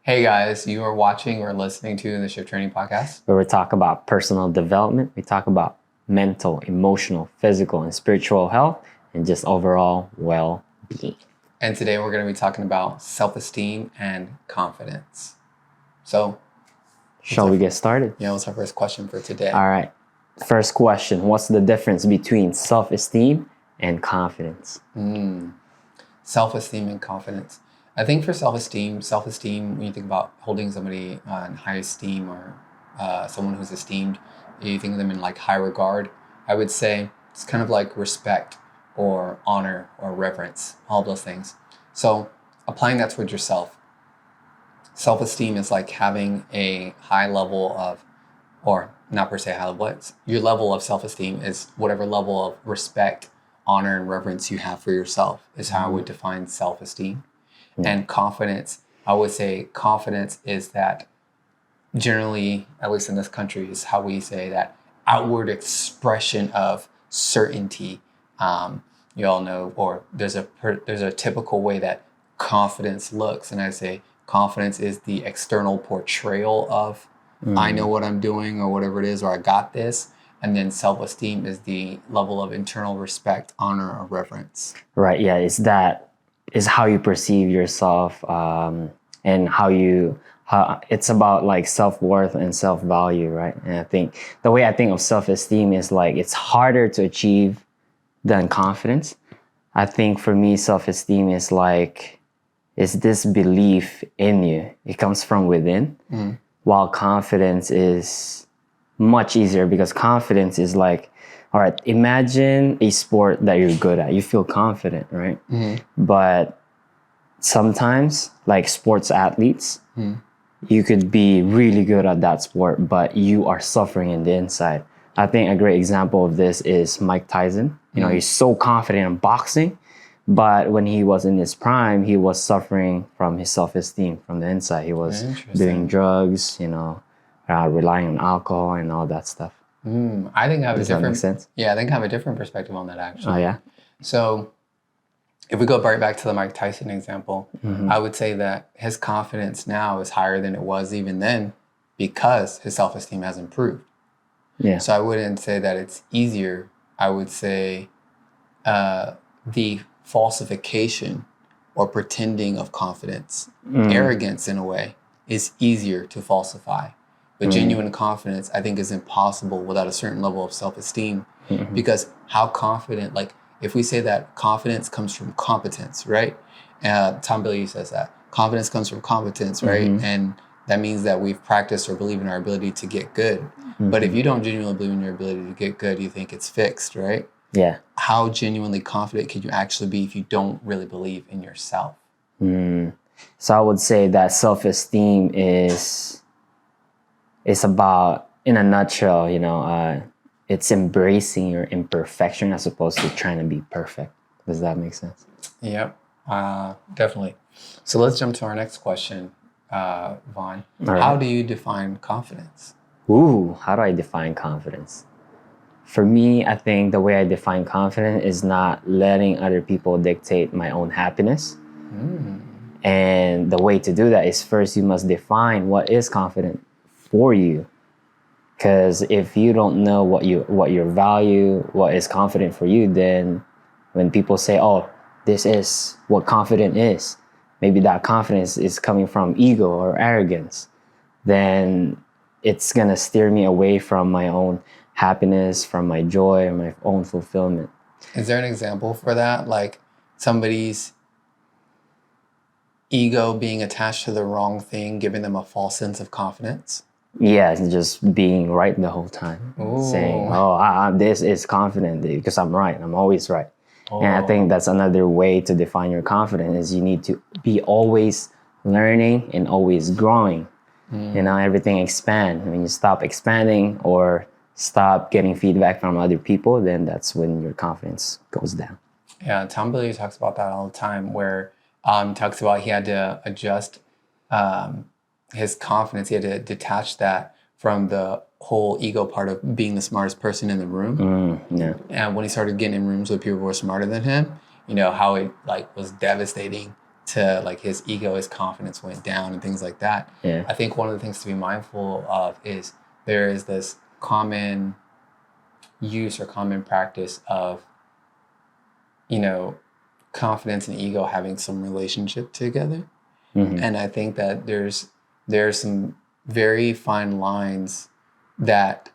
Hey guys, you are watching or listening to the Shift Training Podcast, where we talk about personal development. We talk about mental, emotional, physical, and spiritual health, and just overall well-being. And today we're going to be talking about self-esteem and confidence. So, shall we get started? Yeah, what's our first question for today? All right. First question, what's the difference between self-esteem and confidence? Self-esteem and confidence. I think for self-esteem, when you think about holding somebody in high esteem or someone who's esteemed, you think of them in like high regard, I would say it's kind of like respect or honor or reverence, all those things. So applying that towards yourself, self-esteem is like having a high level of, or not per se high level, but your level of self-esteem is whatever level of respect, honor, and reverence you have for yourself is how I would define self-esteem. And confidence, I would say confidence is that generally, at least in this country, is how we say that outward expression of certainty. You all know, or there's a typical way that confidence looks. And I say confidence is the external portrayal of I know what I'm doing or whatever it is, or I got this. And then self-esteem is the level of internal respect, honor, or reverence. Right, yeah, is how you perceive yourself, and how it's about like self-worth and self-value, right? And I think the way I think of self-esteem is like it's harder to achieve than confidence. I think for me, self-esteem is this belief in you. It comes from within, while confidence is much easier because confidence is like, all right, imagine a sport that you're good at. You feel confident, right? But sometimes, like sports athletes, you could be really good at that sport, but you are suffering in the inside. I think a great example of this is Mike Tyson. You know, he's so confident in boxing, but when he was in his prime, he was suffering from his self-esteem from the inside. He was doing drugs, relying on alcohol and all that stuff. I think I have Does that make sense? Yeah, I think I have a different perspective on that actually. Oh yeah. So if we go right back to the Mike Tyson example, I would say that his confidence now is higher than it was even then because his self-esteem has improved. Yeah. So I wouldn't say that it's easier. I would say the falsification or pretending of confidence, arrogance in a way, is easier to falsify. But genuine confidence, I think, is impossible without a certain level of self-esteem. Because how confident, like if we say that confidence comes from competence, right? Tom Billy says that. Confidence comes from competence, right? And that means that we've practiced or believe in our ability to get good. But if you don't genuinely believe in your ability to get good, you think it's fixed, right? Yeah. How genuinely confident can you actually be if you don't really believe in yourself? So I would say that self-esteem is about, in a nutshell, it's embracing your imperfection as opposed to trying to be perfect. Does that make sense? Yep, definitely. So let's jump to our next question, Vaughn. Right. How do you define confidence? How do I define confidence? For me, I think the way I define confidence is not letting other people dictate my own happiness. And the way to do that is first you must define what is confident for you. Because if you don't know what your value, what is confident for you, then when people say, oh, this is what confident is, maybe that confidence is coming from ego or arrogance, then it's going to steer me away from my own happiness, from my joy, and my own fulfillment. Is there an example for that? Like somebody's ego being attached to the wrong thing, giving them a false sense of confidence? Yeah, just being right the whole time. Saying, this is confident because I'm right. I'm always right. And I think that's another way to define your confidence is you need to be always learning and always growing. Everything expand. When you stop expanding or stop getting feedback from other people, then that's when your confidence goes down. Yeah, Tom Billy talks about that all the time where talks about he had to adjust his confidence. He had to detach that from the whole ego part of being the smartest person in the room. And when he started getting in rooms with people who were smarter than him, how it was devastating to like his ego, his confidence went down and things like that. Yeah. I think one of the things to be mindful of is there is this common use or common practice of, you know, confidence and ego having some relationship together. Mm-hmm. And I think that there's some very fine lines that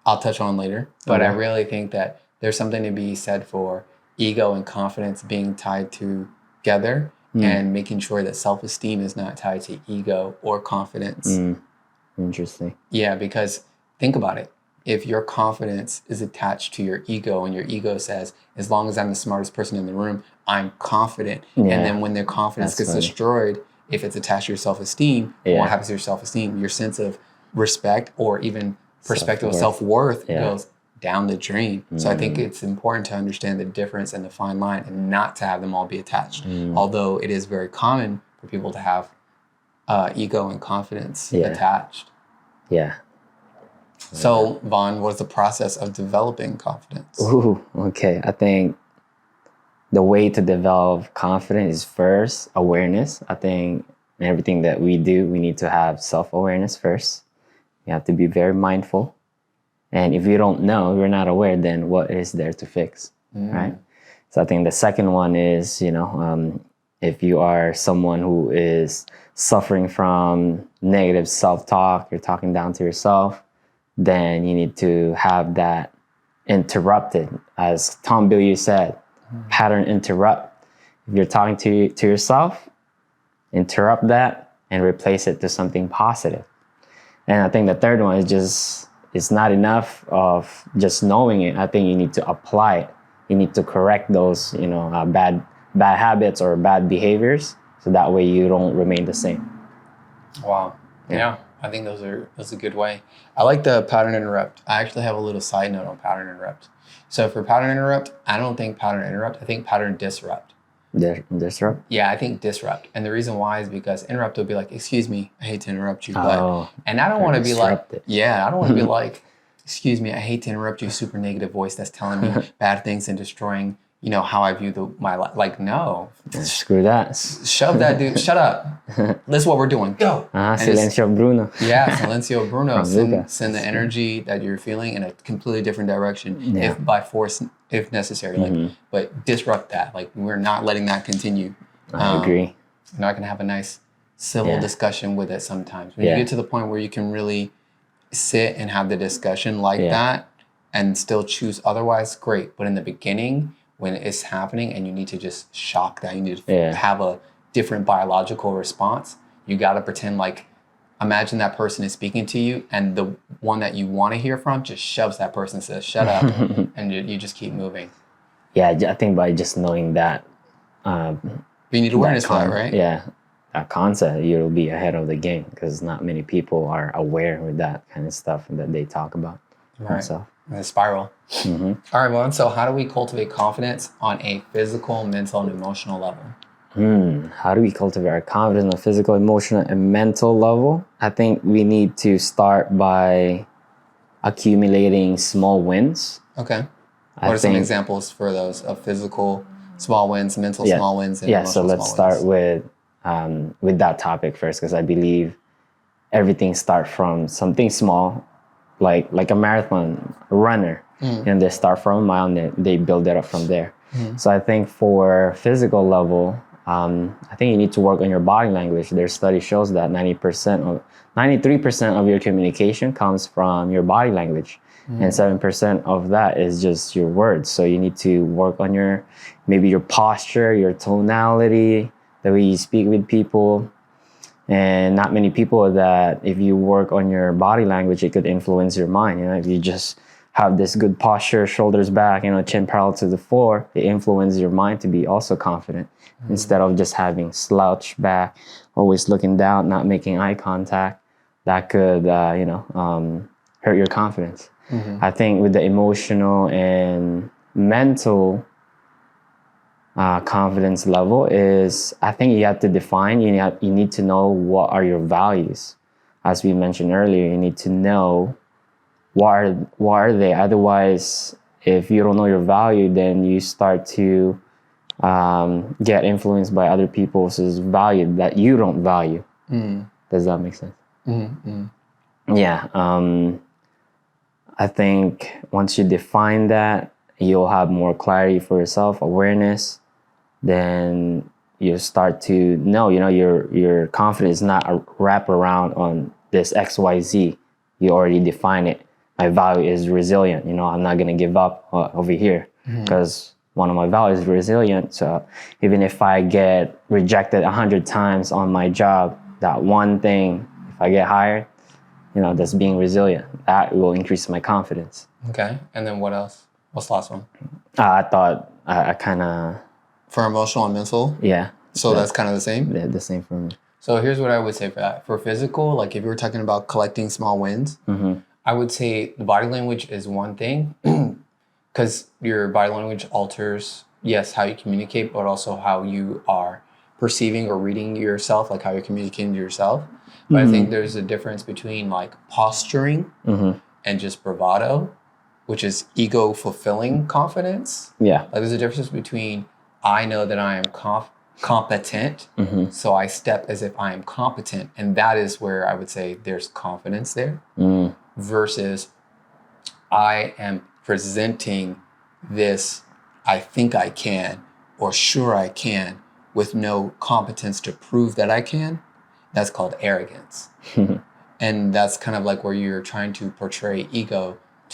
I'll touch on later, but I really think that there's something to be said for ego and confidence being tied together and making sure that self-esteem is not tied to ego or confidence. Interesting. Yeah, because think about it. If your confidence is attached to your ego and your ego says, as long as I'm the smartest person in the room, I'm confident. Yeah. And then when their confidence gets destroyed, if it's attached to your self-esteem, what happens to your self-esteem? Your sense of respect or even perspective of self-worth goes down the drain. So I think it's important to understand the difference and the fine line and not to have them all be attached. Although it is very common for people to have ego and confidence attached. Yeah. So, Vaughn, what's the process of developing confidence? Ooh, okay. I think the way to develop confidence is first awareness. I think in everything that we do, we need to have self-awareness first. You have to be very mindful. And if you don't know, you're not aware, then what is there to fix, right? So I think the second one is, if you are someone who is suffering from negative self-talk, you're talking down to yourself, then you need to have that interrupted. As Tom Bilyeu said, pattern interrupt. If you're talking to yourself, interrupt that and replace it to something positive. And I think the third one is just, it's not enough of just knowing it. I think you need to apply it. You need to correct those, bad habits or bad behaviors, so that way you don't remain the same. Wow. Yeah. I think those are a good way. I like the pattern interrupt. I actually have a little side note on pattern interrupt. So for pattern interrupt, I don't think pattern interrupt. I think pattern disrupt. Disrupt? Yeah, I think disrupt. And the reason why is because interrupt will be like, excuse me, I hate to interrupt you. But, and I don't want to be like, I don't want to be like, excuse me, I hate to interrupt you, super negative voice that's telling me bad things and destroying, how I view my life. Like, no. Screw that. Shove that dude. Shut up. This is what we're doing. Go. Silencio Bruno. Yeah, Silencio Bruno. Send the energy that you're feeling in a completely different direction, if by force, if necessary. But disrupt that. Like, we're not letting that continue. I agree. You're not going to have a nice civil discussion with it sometimes. When you get to the point where you can really sit and have the discussion like that and still choose otherwise, great. But in the beginning, when it's happening and you need to just shock that, you need to have a different biological response, you got to pretend like, imagine that person is speaking to you and the one that you want to hear from just shoves that person and says, shut up, and you just keep moving. Yeah, I think by just knowing that. But you need awareness for that, right? Yeah, that concept, you'll be ahead of the game because not many people are aware with that kind of stuff that they talk about. Right. The spiral. All right, Vaughn. So how do we cultivate confidence on a physical, mental, and emotional level? How do we cultivate our confidence on a physical, emotional, and mental level? I think we need to start by accumulating small wins. Okay. What are some examples for those of physical small wins, mental small wins, and emotional so let's start with that topic first, because I believe everything starts from something small. Like a marathon runner, and they start from a mile and they build it up from there. So I think for physical level, I think you need to work on your body language. Their study shows that 93% of your communication comes from your body language, and 7% of that is just your words. So you need to work on your posture, your tonality, the way you speak with people. And not many people that if you work on your body language, it could influence your mind. If you just have this good posture, shoulders back, chin parallel to the floor, it influences your mind to be also confident instead of just having slouch back, always looking down, not making eye contact. That could, hurt your confidence. I think with the emotional and mental confidence level is, I think you have to define, you need to know what are your values. As we mentioned earlier, you need to know what are they. Otherwise, if you don't know your value, then you start to get influenced by other people's value that you don't value. Does that make sense? Yeah. I think once you define that, you'll have more clarity for yourself, awareness. Then you start to know, your confidence is not a wrap around on this XYZ. You already define it. My value is resilient. I'm not going to give up over here because one of my values is resilient. So even if I get rejected 100 times on my job, that one thing, if I get hired, that's being resilient. That will increase my confidence. Okay. And then what else? What's the last one? I thought I kind of... For emotional and mental? Yeah. So that's kind of the same? Yeah, the same for me. So here's what I would say for that. For physical, like if you were talking about collecting small wins, I would say the body language is one thing because your body language alters, yes, how you communicate, but also how you are perceiving or reading yourself, like how you're communicating to yourself. But I think there's a difference between like posturing and just bravado, which is ego fulfilling confidence. Yeah. Like there's a difference between I know that I am competent, so I step as if I am competent. And that is where I would say there's confidence there versus I am presenting this, I think I can, or sure I can, with no competence to prove that I can. That's called arrogance. And that's kind of like where you're trying to portray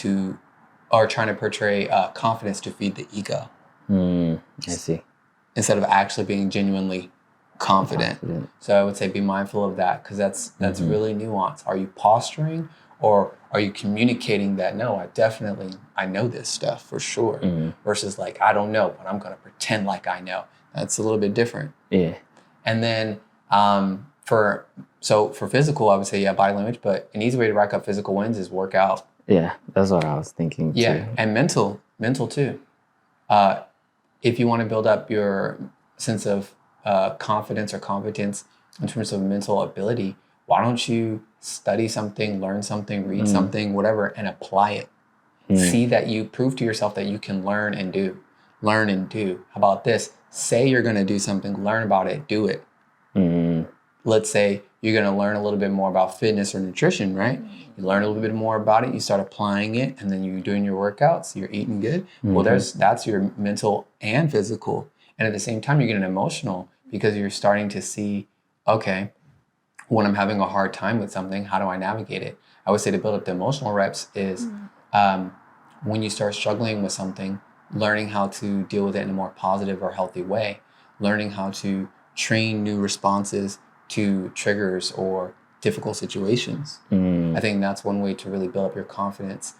trying to portray confidence to feed the ego. I see. Instead of actually being genuinely confident. So I would say be mindful of that because that's really nuanced. Are you posturing or are you communicating that, no, I know this stuff for sure, versus like, I don't know, but I'm going to pretend like I know. That's a little bit different. Yeah. And then for physical, I would say, body language, but an easy way to rack up physical wins is workout. Yeah, that's what I was thinking too. Yeah, and mental too. If you want to build up your sense of confidence or competence in terms of mental ability, why don't you study something, learn something, read something, whatever, and apply it? See that you prove to yourself that you can learn and do. How about this? Say you're going to do something, learn about it, do it. Let's say you're going to learn a little bit more about fitness or nutrition, right? You learn a little bit more about it, you start applying it, and then you're doing your workouts, you're eating good. Well, that's your mental and physical. And at the same time, you're getting emotional because you're starting to see, okay, when I'm having a hard time with something, how do I navigate it? I would say to build up the emotional reps is when you start struggling with something, learning how to deal with it in a more positive or healthy way, learning how to train new responses to triggers or difficult situations. I think that's one way to really build up your confidence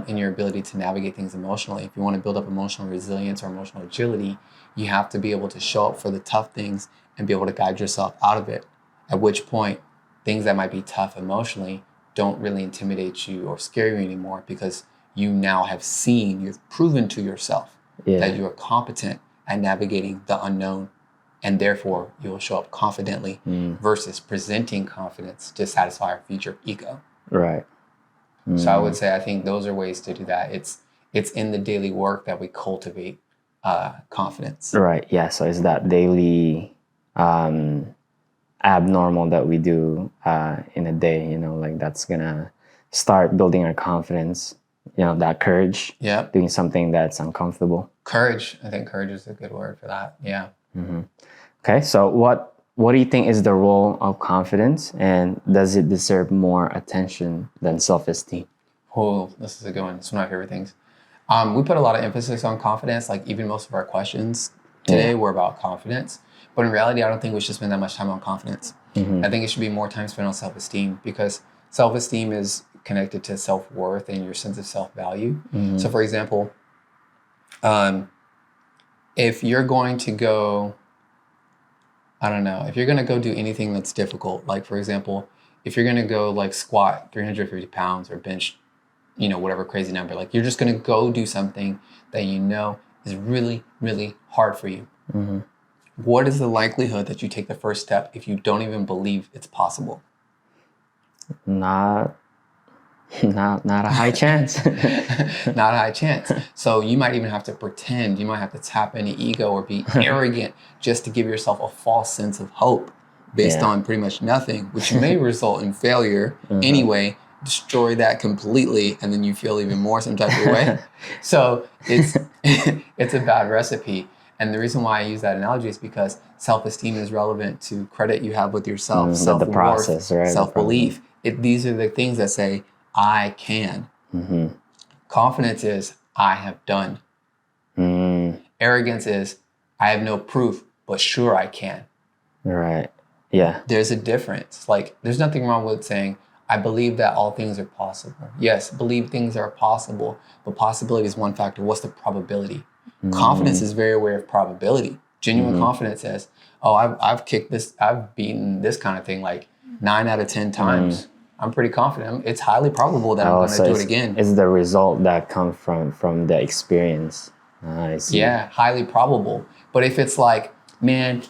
in your ability to navigate things emotionally. If you want to build up emotional resilience or emotional agility, you have to be able to show up for the tough things and be able to guide yourself out of it. At which point, things that might be tough emotionally don't really intimidate you or scare you anymore because you now have you've proven to yourself that you are competent at navigating the unknown. And therefore, you will show up confidently versus presenting confidence to satisfy our future ego. Right. So I would say, I think those are ways to do that. It's in the daily work that we cultivate confidence. Right. Yeah. So it's that daily abnormal that we do in a day, like that's going to start building our confidence, that courage, doing something that's uncomfortable. Courage. I think courage is a good word for that. Yeah. Okay, so what do you think is the role of confidence, and does it deserve more attention than self-esteem? Oh, this is a good one. It's one of my favorite things. We put a lot of emphasis on confidence. Like even most of our questions today were about confidence. But in reality, I don't think we should spend that much time on confidence. I think it should be more time spent on self-esteem because self-esteem is connected to self-worth and your sense of self-value. So for example, if you're going to go, if you're going to go do anything that's difficult, like for example, if you're going to go like squat 350 pounds or bench, whatever crazy number, like you're just going to go do something that is really, really hard for you. What is the likelihood that you take the first step if you don't even believe it's possible? Not Not a high chance. Not a high chance. So you might even have to pretend, you might have to tap into ego or be arrogant just to give yourself a false sense of hope based on pretty much nothing, which may result in failure anyway. Destroy that completely, and then you feel even more some type of way. So it's it's a bad recipe. And the reason why I use that analogy is because self-esteem is relevant to credit you have with yourself, self-worth, the process, right? self-belief. These are the things that say, I can. Confidence is, I have done. Arrogance is, I have no proof, but sure I can. Right. Yeah. There's a difference. Like, there's nothing wrong with saying, I believe that all things are possible. Yes, believe things are possible, but possibility is one factor. What's the probability? Confidence is very aware of probability. Genuine confidence says, oh, I've kicked this, I've beaten this kind of thing like 9 out of 10 times. I'm pretty confident. It's highly probable that I'm going to do it again. It's the result that comes from the experience. I see. Yeah, highly probable. But if it's like, man,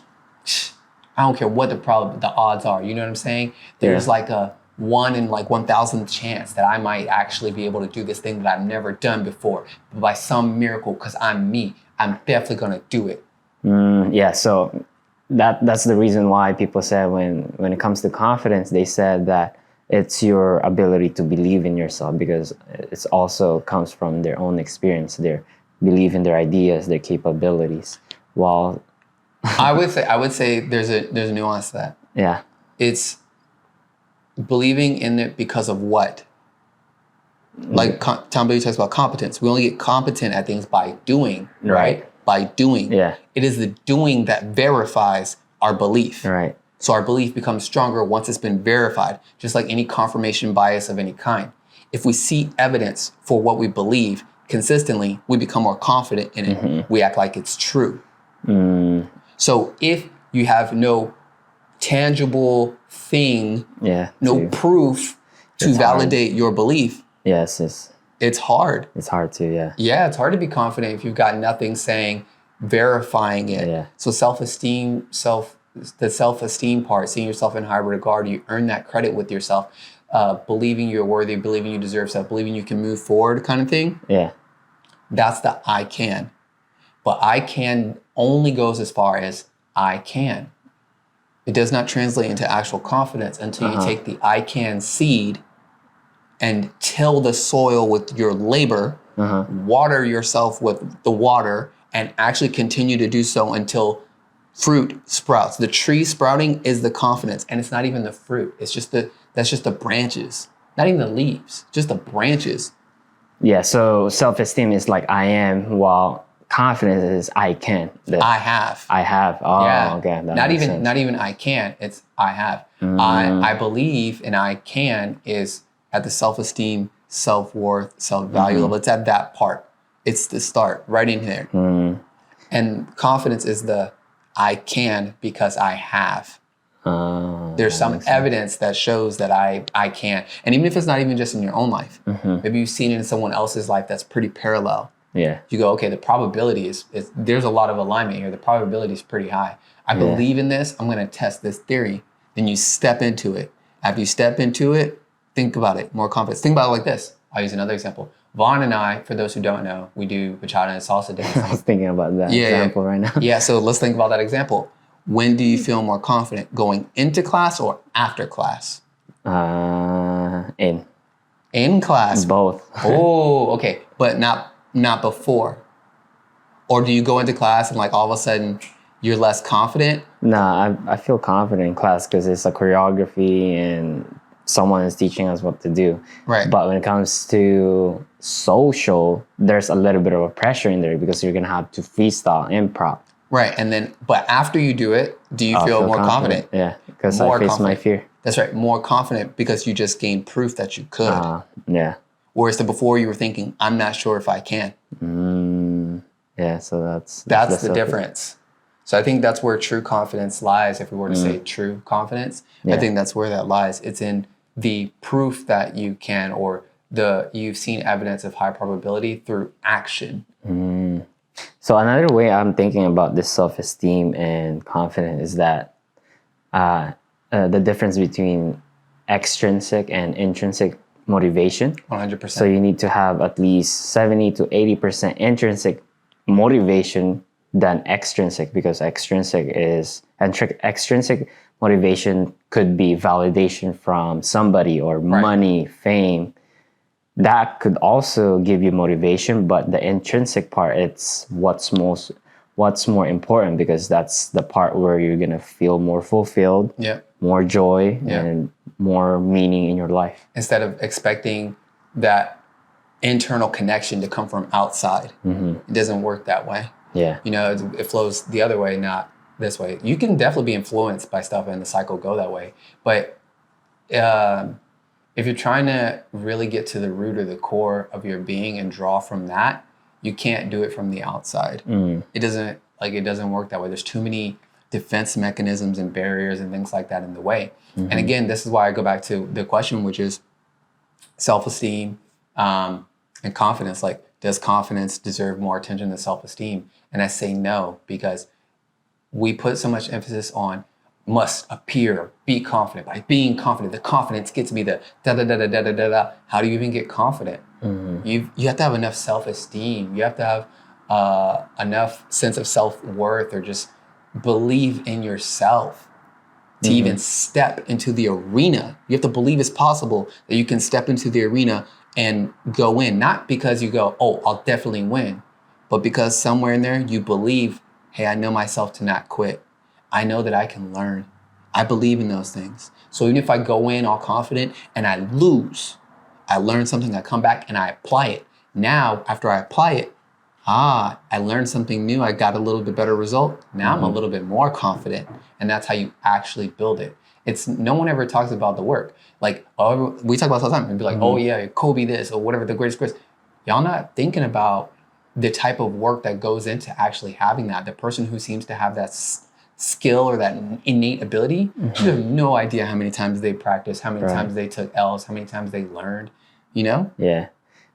I don't care what the odds are. You know what I'm saying? There's like a 1 in like 1,000 chance that I might actually be able to do this thing that I've never done before. But by some miracle, because I'm me, I'm definitely going to do it. Yeah, so that's the reason why people said when it comes to confidence, they said that it's your ability to believe in yourself, because it also comes from their own experience. They believe in their ideas, their capabilities. While I would say there's a nuance to that. Yeah. It's believing in it because of what? Like Tom Brady talks about competence. We only get competent at things by doing, right? By doing. Yeah. It is the doing that verifies our belief. Right. So our belief becomes stronger once it's been verified, just like any confirmation bias of any kind. If we see evidence for what we believe consistently, we become more confident in it. We act like it's true. So if you have no tangible thing, no proof to validate your belief, it's hard. It's hard to, Yeah, it's hard to be confident if you've got nothing saying, verifying it. Yeah. So self-esteem, the self-esteem part, seeing yourself in high regard, you earn that credit with yourself, believing you're worthy, believing you deserve stuff, believing you can move forward kind of thing. Yeah. That's the I can. But I can only goes as far as I can. It does not translate into actual confidence until you take the I can seed and till the soil with your labor, water yourself with the water, and actually continue to do so until fruit sprouts. The tree sprouting is the confidence, and it's not even the fruit. It's just that's just the branches, not even the leaves, just the branches. Yeah. So self-esteem is like I am, while confidence is I can. I have. I have. Oh, yeah. Okay. Not even I can. It's I have. I believe and I can is at the self-esteem, self-worth, self-value level. It's at that part. It's the start right in there. And confidence is the I can because I have. There's some evidence that shows that I can. And even if it's not even just in your own life, maybe you've seen it in someone else's life that's pretty parallel. Yeah. You go, okay, the probability is there's a lot of alignment here. The probability is pretty high. I believe in this. I'm going to test this theory. Then you step into it. After you step into it, think about it, more confidence. Think about it like this. I'll use another example. Vaughn and I, for those who don't know, we do bachata and salsa dancing. I was thinking about that example right now. Yeah, so let's think about that example. When do you feel more confident, going into class or after class? In class. Both. Oh, okay. But not before. Or do you go into class and like all of a sudden you're less confident? Nah, I feel confident in class because it's a choreography and someone is teaching us what to do. Right. But when it comes to social, there's a little bit of a pressure in there because you're going to have to freestyle, improv. Right. And then, but after you do it, do you feel more confident? Yeah, because I face my fear. That's right. More confident because you just gained proof that you could. Yeah. Whereas before you were thinking, I'm not sure if I can. Yeah, so that's the difference. So I think that's where true confidence lies. If we were to say true confidence, I think that's where that lies. It's in the proof that you can, or you've seen evidence of high probability through action. So another way I'm thinking about this self-esteem and confidence is that the difference between extrinsic and intrinsic motivation. 100%. So you need to have at least 70 to 80% intrinsic motivation than extrinsic, because extrinsic motivation could be validation from somebody or money, fame. That could also give you motivation, but the intrinsic part, it's what's more important, because that's the part where you're gonna feel more fulfilled, more joy, and more meaning in your life. Instead of expecting that internal connection to come from outside, it doesn't work that way. Yeah, you know, it flows the other way, not this way. You can definitely be influenced by stuff, and the cycle go that way. But if you're trying to really get to the root or the core of your being and draw from that, you can't do it from the outside. It doesn't work that way. There's too many defense mechanisms and barriers and things like that in the way. And again, this is why I go back to the question, which is self-esteem and confidence. Like, does confidence deserve more attention than self-esteem? And I say no, because we put so much emphasis on must appear, be confident. By being confident, the confidence gets me the da-da-da-da-da-da-da. How do you even get confident? You have to have enough self-esteem. You have to have enough sense of self-worth, or just believe in yourself to even step into the arena. You have to believe it's possible that you can step into the arena and go in. Not because you go, oh, I'll definitely win, but because somewhere in there you believe, hey, I know myself to not quit. I know that I can learn. I believe in those things. So even if I go in all confident and I lose, I learn something, I come back and I apply it. Now, after I apply it, I learned something new. I got a little bit better result. Now I'm a little bit more confident. And that's how you actually build it. It's no one ever talks about the work. Like, we talk about it all the time and be like, oh yeah, Kobe this or whatever, the greatest. Y'all not thinking about the type of work that goes into actually having that. The person who seems to have that skill or that innate ability, you have no idea how many times they practiced, how many times they took L's, how many times they learned, you know? Yeah.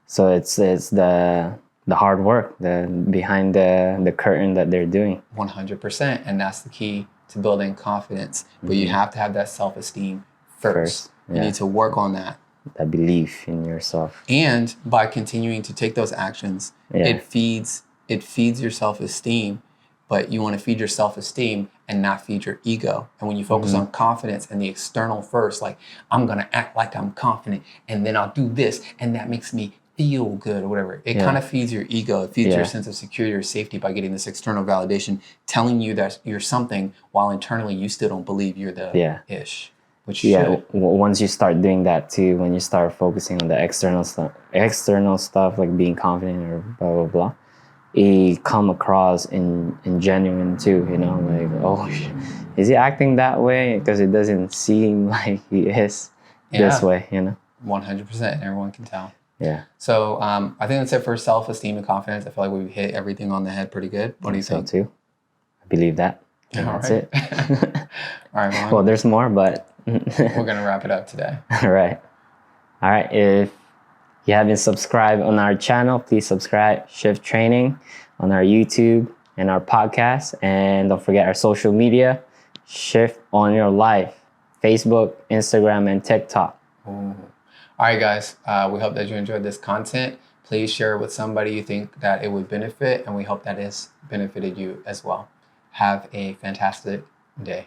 So it's the hard work, behind the curtain that they're doing. 100%. And that's the key to building confidence. But you have to have that self-esteem first. You need to work on that. That belief in yourself. And by continuing to take those actions, it feeds your self-esteem. But you want to feed your self-esteem and not feed your ego. And when you focus on confidence and the external first, like, I'm going to act like I'm confident, and then I'll do this, and that makes me feel good or whatever. It kind of feeds your ego. It feeds your sense of security or safety by getting this external validation, telling you that you're something, while internally you still don't believe you're the ish. Which once you start doing that too, when you start focusing on the external stuff like being confident or blah, blah, blah, it come across in genuine too, you know, like, oh, is he acting that way? Because it doesn't seem like he is this way, you know? 100%. Everyone can tell. Yeah. So I think that's it for self-esteem and confidence. I feel like we've hit everything on the head pretty good. What do you think? So too. I believe that. And that's it. All right, Vaughn. Well, there's more, but we're going to wrap it up today. All right. If you haven't subscribed on our channel, please subscribe. Shift Training on our YouTube and our podcast. And don't forget our social media, Shift on Your Life, Facebook, Instagram, and TikTok. Ooh. All right, guys. We hope that you enjoyed this content. Please share it with somebody you think that it would benefit, and we hope that it's benefited you as well. Have a fantastic day.